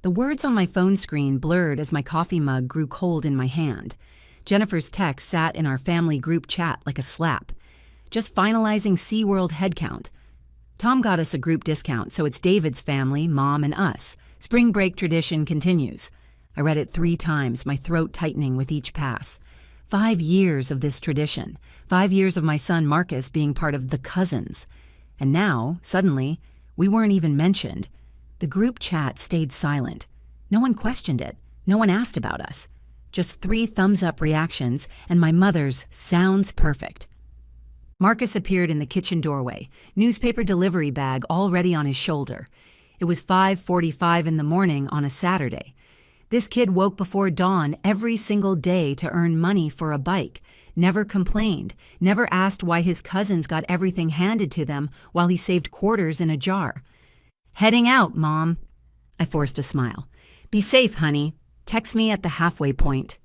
The words on my phone screen blurred as my coffee mug grew cold in my hand. Jennifer's text sat in our family group chat like a slap. Just finalizing SeaWorld headcount. Tom got us a group discount, so it's David's family, Mom, and us. Spring break tradition continues. I read it 3 times, my throat tightening with each pass. 5 years of this tradition. 5 years of my son Marcus being part of the cousins. And now, suddenly, we weren't even mentioned. The group chat stayed silent. No one questioned it. No one asked about us. Just 3 thumbs-up reactions, and my mother's "sounds perfect." Marcus appeared in the kitchen doorway, newspaper delivery bag already on his shoulder. It was 5:45 in the morning on a Saturday. This kid woke before dawn every single day to earn money for a bike, never complained, never asked why his cousins got everything handed to them while he saved quarters in a jar. "Heading out, Mom." I forced a smile. "Be safe, honey. Text me at the halfway point."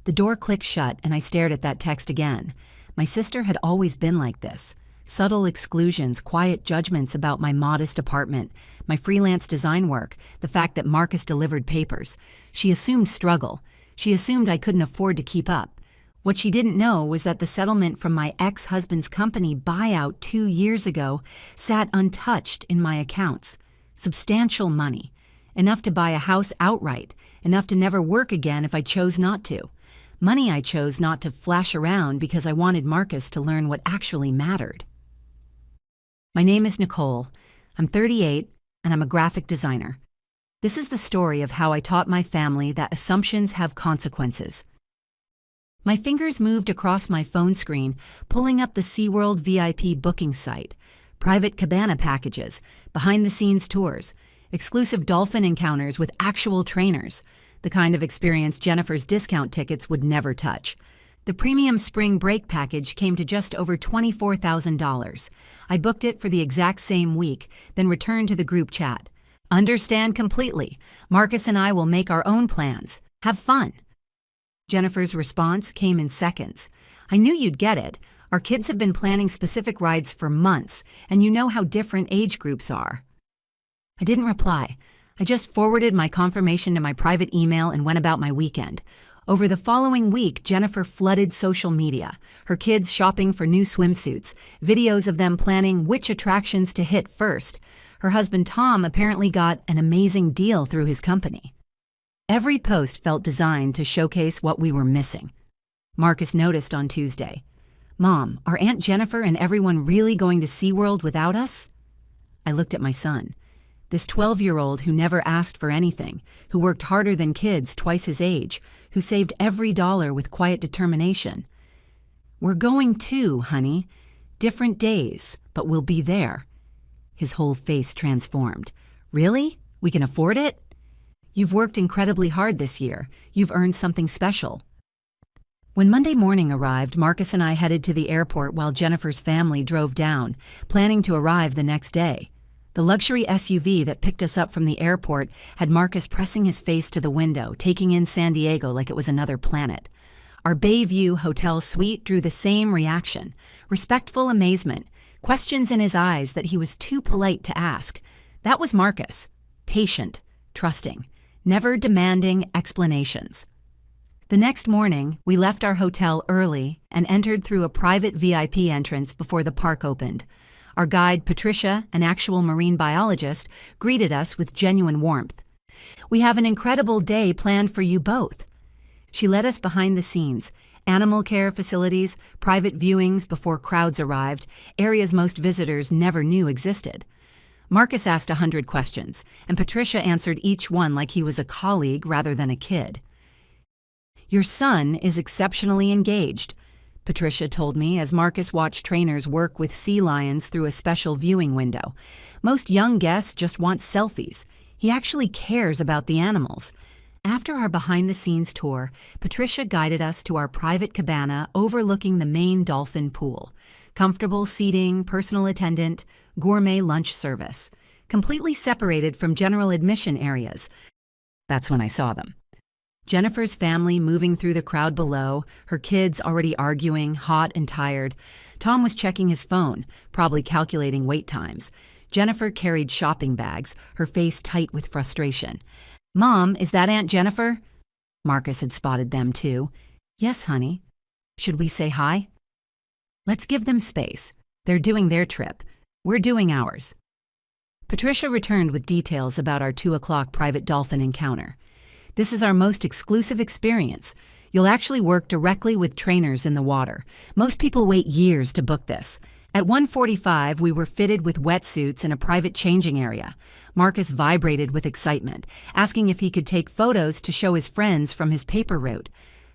The door clicked shut and I stared at that text again. My sister had always been like this. Subtle exclusions, quiet judgments about my modest apartment, my freelance design work, the fact that Marcus delivered papers. She assumed struggle. She assumed I couldn't afford to keep up. What she didn't know was that the settlement from my ex-husband's company buyout 2 years ago sat untouched in my accounts. Substantial money. Enough to buy a house outright. Enough to never work again if I chose not to. Money I chose not to flash around because I wanted Marcus to learn what actually mattered. My name is Nicole. I'm 38, and I'm a graphic designer. This is the story of how I taught my family that assumptions have consequences. My fingers moved across my phone screen, pulling up the SeaWorld VIP booking site, private cabana packages, behind-the-scenes tours, exclusive dolphin encounters with actual trainers, the kind of experience Jennifer's discount tickets would never touch. The premium spring break package came to just over $24,000. I booked it for the exact same week, then returned to the group chat. "Understand completely. Marcus and I will make our own plans. Have fun." Jennifer's response came in seconds. "I knew you'd get it. Our kids have been planning specific rides for months, and you know how different age groups are." I didn't reply. I just forwarded my confirmation to my private email and went about my weekend. Over the following week, Jennifer flooded social media, her kids shopping for new swimsuits, videos of them planning which attractions to hit first. Her husband Tom apparently got an amazing deal through his company. Every post felt designed to showcase what we were missing. Marcus noticed on Tuesday, "Mom, are Aunt Jennifer and everyone really going to SeaWorld without us?" I looked at my son. This 12-year-old who never asked for anything, who worked harder than kids twice his age, who saved every dollar with quiet determination. "We're going too, honey. Different days, but we'll be there." His whole face transformed. "Really? We can afford it?" "You've worked incredibly hard this year. You've earned something special." When Monday morning arrived, Marcus and I headed to the airport while Jennifer's family drove down, planning to arrive the next day. The luxury SUV that picked us up from the airport had Marcus pressing his face to the window, taking in San Diego like it was another planet. Our Bayview hotel suite drew the same reaction, respectful amazement, questions in his eyes that he was too polite to ask. That was Marcus, patient, trusting, never demanding explanations. The next morning, we left our hotel early and entered through a private VIP entrance before the park opened. Our guide, Patricia, an actual marine biologist, greeted us with genuine warmth. "We have an incredible day planned for you both." She led us behind the scenes, animal care facilities, private viewings before crowds arrived, areas most visitors never knew existed. Marcus asked 100 questions, and Patricia answered each one like he was a colleague rather than a kid. "Your son is exceptionally engaged," Patricia told me as Marcus watched trainers work with sea lions through a special viewing window. "Most young guests just want selfies. He actually cares about the animals." After our behind-the-scenes tour, Patricia guided us to our private cabana overlooking the main Dolphin pool. Comfortable seating, personal attendant, gourmet lunch service. Completely separated from general admission areas. That's when I saw them. Jennifer's family moving through the crowd below, her kids already arguing, hot and tired. Tom was checking his phone, probably calculating wait times. Jennifer carried shopping bags, her face tight with frustration. "Mom, is that Aunt Jennifer?" Marcus had spotted them too. "Yes, honey." "Should we say hi?" "Let's give them space. They're doing their trip. We're doing ours." Patricia returned with details about our 2 o'clock private dolphin encounter. "This is our most exclusive experience. You'll actually work directly with trainers in the water. Most people wait years to book this. At 1:45, we were fitted with wetsuits in a private changing area. Marcus vibrated with excitement, asking if he could take photos to show his friends from his paper route.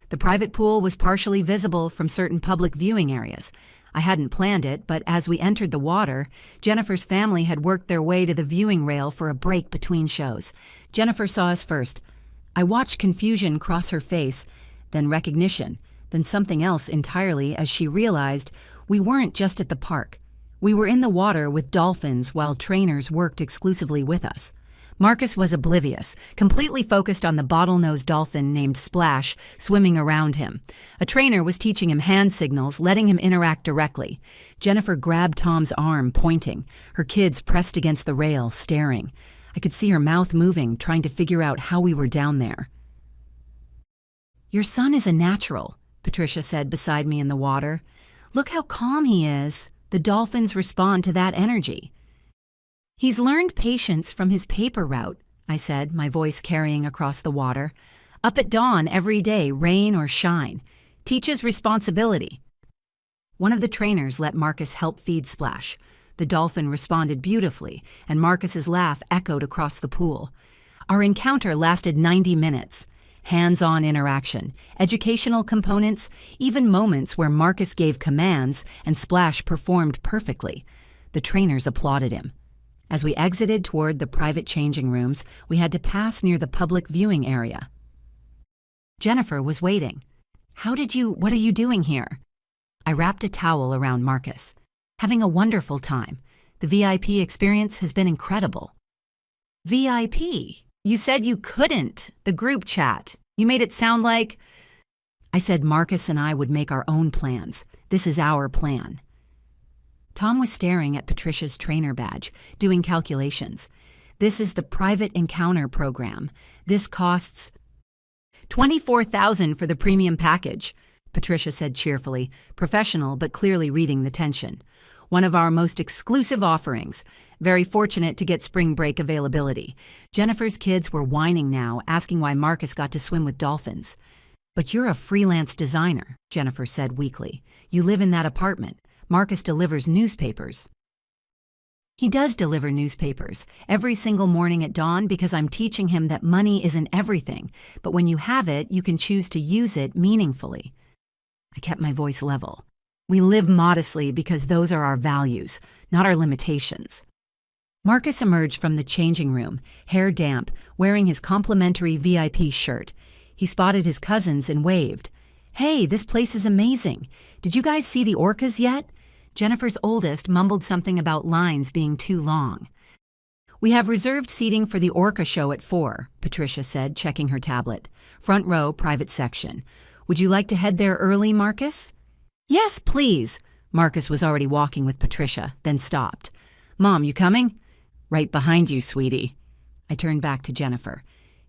The private pool was partially visible from certain public viewing areas. I hadn't planned it, but as we entered the water, Jennifer's family had worked their way to the viewing rail for a break between shows. Jennifer saw us first. I watched confusion cross her face, then recognition, then something else entirely as she realized we weren't just at the park. We were in the water with dolphins while trainers worked exclusively with us. Marcus was oblivious, completely focused on the bottlenose dolphin named Splash swimming around him. A trainer was teaching him hand signals, letting him interact directly. Jennifer grabbed Tom's arm, pointing. Her kids pressed against the rail, staring. I could see her mouth moving, trying to figure out how we were down there. "Your son is a natural," Patricia said beside me in the water. "Look how calm he is. The dolphins respond to that energy." "He's learned patience from his paper route," I said, my voice carrying across the water. "Up at dawn every day, rain or shine. Teaches responsibility." One of the trainers let Marcus help feed Splash. The dolphin responded beautifully, and Marcus's laugh echoed across the pool. Our encounter lasted 90 minutes. Hands-on interaction, educational components, even moments where Marcus gave commands and Splash performed perfectly. The trainers applauded him. As we exited toward the private changing rooms, we had to pass near the public viewing area. Jennifer was waiting. What are you doing here?" I wrapped a towel around Marcus. "Having a wonderful time. The VIP experience has been incredible." "VIP? You said you couldn't. The group chat. You made it sound like—" I said Marcus and I would make our own plans. This is our plan. Tom was staring at Patricia's trainer badge, doing calculations. "This is the private encounter program. This costs $24,000 for the premium package," Patricia said cheerfully, professional but clearly reading the tension. "One of our most exclusive offerings. Very fortunate to get spring break availability." Jennifer's kids were whining now, asking why Marcus got to swim with dolphins. "But you're a freelance designer," Jennifer said weakly. "You live in that apartment. Marcus delivers newspapers." "He does deliver newspapers every single morning at dawn because I'm teaching him that money isn't everything, but when you have it, you can choose to use it meaningfully." I kept my voice level. "We live modestly because those are our values, not our limitations." Marcus emerged from the changing room, hair damp, wearing his complimentary VIP shirt. He spotted his cousins and waved. "Hey, this place is amazing. Did you guys see the orcas yet?" Jennifer's oldest mumbled something about lines being too long. "We have reserved seating for the orca show at 4, Patricia said, checking her tablet. "Front row, private section. Would you like to head there early, Marcus?" "Yes, please." Marcus was already walking with Patricia, then stopped. "Mom, you coming?" "Right behind you, sweetie." I turned back to Jennifer.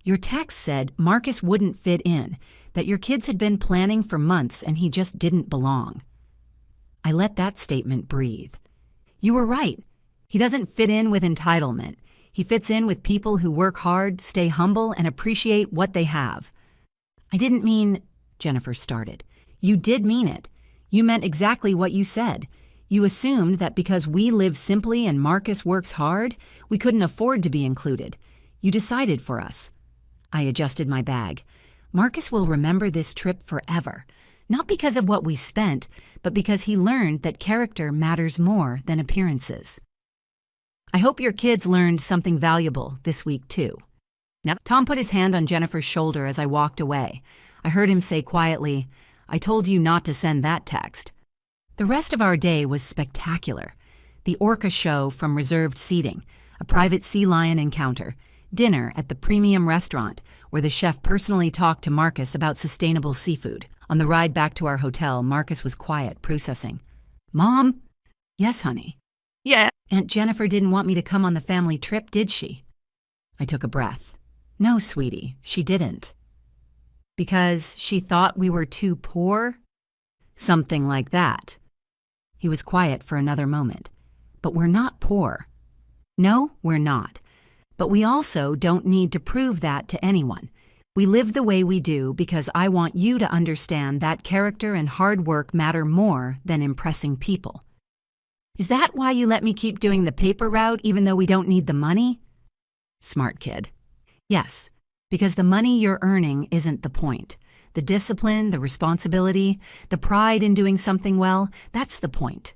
"Your text said Marcus wouldn't fit in, that your kids had been planning for months and he just didn't belong." I let that statement breathe. "You were right. He doesn't fit in with entitlement. He fits in with people who work hard, stay humble, and appreciate what they have." "I didn't mean—" Jennifer started. "You did mean it. You meant exactly what you said. You assumed that because we live simply and Marcus works hard, we couldn't afford to be included. You decided for us." I adjusted my bag. "Marcus will remember this trip forever. Not because of what we spent, but because he learned that character matters more than appearances." "I hope your kids learned something valuable this week, too." Now, Tom put his hand on Jennifer's shoulder as I walked away. I heard him say quietly, "I told you not to send that text." The rest of our day was spectacular. The orca show from reserved seating, a private sea lion encounter, dinner at the premium restaurant where the chef personally talked to Marcus about sustainable seafood. On the ride back to our hotel, Marcus was quiet, processing. "Mom?" "Yes, honey." "Yeah." Aunt Jennifer didn't want me to come on the family trip, did she? I took a breath. No, sweetie, she didn't. Because she thought we were too poor? Something like that. He was quiet for another moment. But we're not poor. No, we're not. But we also don't need to prove that to anyone. We live the way we do because I want you to understand that character and hard work matter more than impressing people. Is that why you let me keep doing the paper route even though we don't need the money? Smart kid. Yes, because the money you're earning isn't the point. The discipline, the responsibility, the pride in doing something well, that's the point.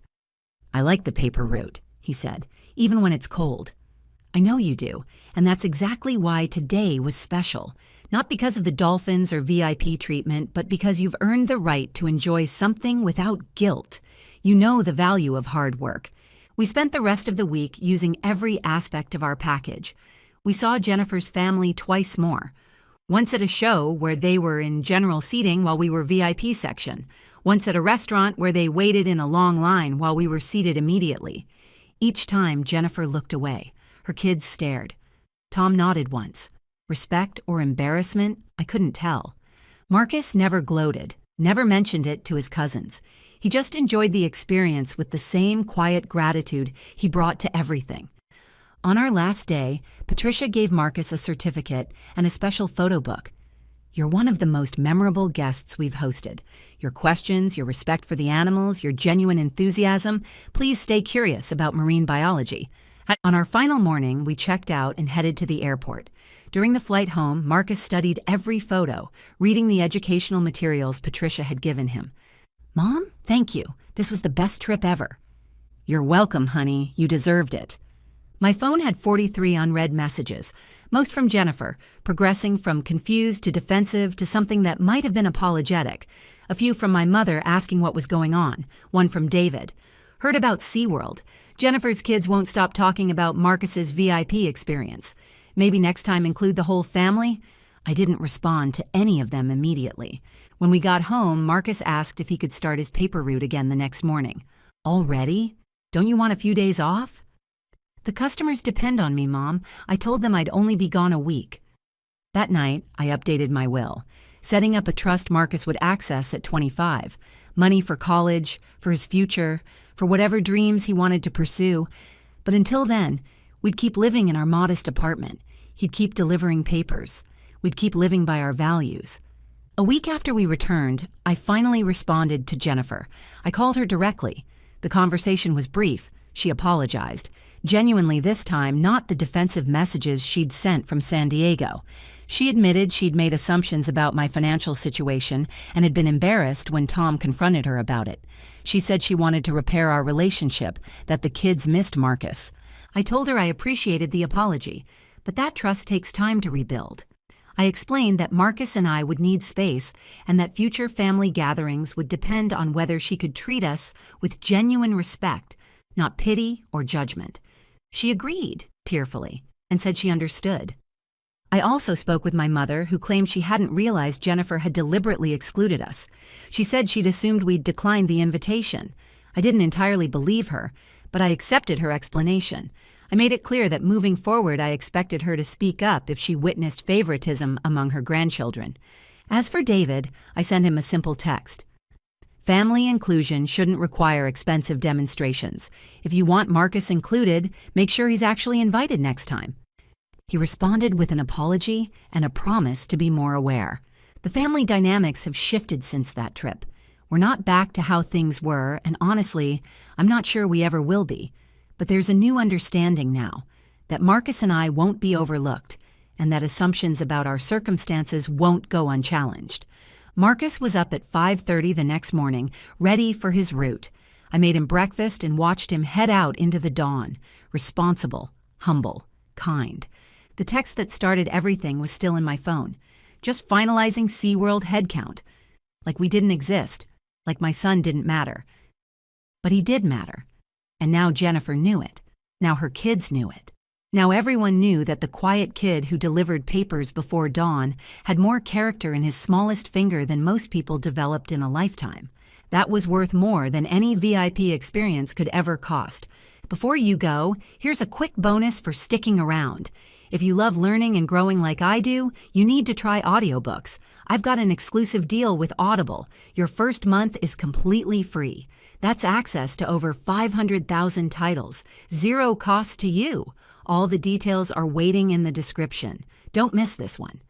I like the paper route, he said, even when it's cold. I know you do, and that's exactly why today was special. Not because of the Dolphins or VIP treatment, but because you've earned the right to enjoy something without guilt. You know the value of hard work. We spent the rest of the week using every aspect of our package. We saw Jennifer's family twice more. Once at a show where they were in general seating while we were VIP section. Once at a restaurant where they waited in a long line while we were seated immediately. Each time Jennifer looked away. Her kids stared. Tom nodded once. Respect or embarrassment, I couldn't tell. Marcus never gloated, never mentioned it to his cousins. He just enjoyed the experience with the same quiet gratitude he brought to everything. On our last day, Patricia gave Marcus a certificate and a special photo book. You're one of the most memorable guests we've hosted. Your questions, your respect for the animals, your genuine enthusiasm, please stay curious about marine biology. On our final morning, we checked out and headed to the airport. During the flight home, Marcus studied every photo, reading the educational materials Patricia had given him. Mom, thank you. This was the best trip ever. You're welcome, honey. You deserved it. My phone had 43 unread messages, most from Jennifer, progressing from confused to defensive to something that might have been apologetic. A few from my mother asking what was going on, one from David. Heard about SeaWorld. Jennifer's kids won't stop talking about Marcus's VIP experience. Maybe next time include the whole family? I didn't respond to any of them immediately. When we got home, Marcus asked if he could start his paper route again the next morning. Already? Don't you want a few days off? The customers depend on me, Mom. I told them I'd only be gone a week. That night, I updated my will, setting up a trust Marcus would access at 25. Money for college, for his future, for whatever dreams he wanted to pursue. But until then, we'd keep living in our modest apartment. He'd keep delivering papers. We'd keep living by our values. A week after we returned, I finally responded to Jennifer. I called her directly. The conversation was brief. She apologized. Genuinely this time, not the defensive messages she'd sent from San Diego. She admitted she'd made assumptions about my financial situation and had been embarrassed when Tom confronted her about it. She said she wanted to repair our relationship, that the kids missed Marcus. I told her I appreciated the apology, but that trust takes time to rebuild. I explained that Marcus and I would need space and that future family gatherings would depend on whether she could treat us with genuine respect, not pity or judgment. She agreed, tearfully, and said she understood. I also spoke with my mother, who claimed she hadn't realized Jennifer had deliberately excluded us. She said she'd assumed we'd declined the invitation. I didn't entirely believe her, but I accepted her explanation. I made it clear that moving forward I expected her to speak up if she witnessed favoritism among her grandchildren. As for David, I sent him a simple text. Family inclusion shouldn't require expensive demonstrations. If you want Marcus included, make sure he's actually invited next time. He responded with an apology and a promise to be more aware. The family dynamics have shifted since that trip. We're not back to how things were, and honestly, I'm not sure we ever will be. But there's a new understanding now, that Marcus and I won't be overlooked, and that assumptions about our circumstances won't go unchallenged. Marcus was up at 5:30 the next morning, ready for his route. I made him breakfast and watched him head out into the dawn, responsible, humble, kind. The text that started everything was still in my phone, just finalizing SeaWorld head count. Like we didn't exist, like my son didn't matter. But he did matter. And now Jennifer knew it. Now her kids knew it. Now everyone knew that the quiet kid who delivered papers before dawn had more character in his smallest finger than most people developed in a lifetime. That was worth more than any VIP experience could ever cost. Before you go, here's a quick bonus for sticking around. If you love learning and growing like I do, you need to try audiobooks. I've got an exclusive deal with Audible. Your first month is completely free. That's access to over 500,000 titles, zero cost to you. All the details are waiting in the description. Don't miss this one.